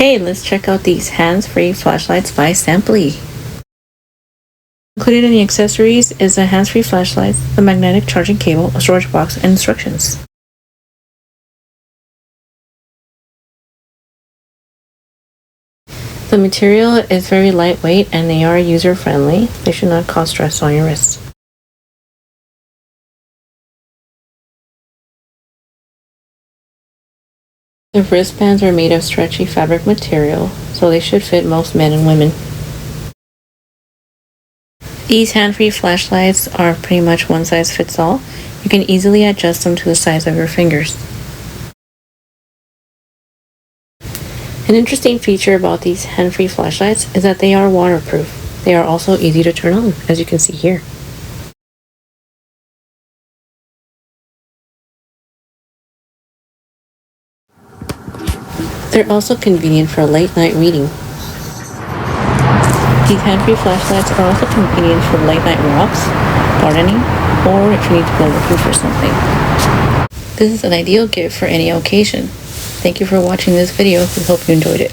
Hey, let's check out these hands-free flashlights by Samply. Included in the accessories is a hands-free flashlight, the magnetic charging cable, a storage box, and instructions. The material is very lightweight and they are user-friendly. They should not cause stress on your wrists. The wristbands are made of stretchy fabric material, so they should fit most men and women. These hand-free flashlights are pretty much one size fits all. You can easily adjust them to the size of your fingers. An interesting feature about these hand-free flashlights is that they are waterproof. They are also easy to turn on, as you can see here. They're also convenient for late night reading. These hand-free flashlights are also convenient for late night walks, gardening, or if you need to go looking for something. This is an ideal gift for any occasion. Thank you for watching this video. We hope you enjoyed it.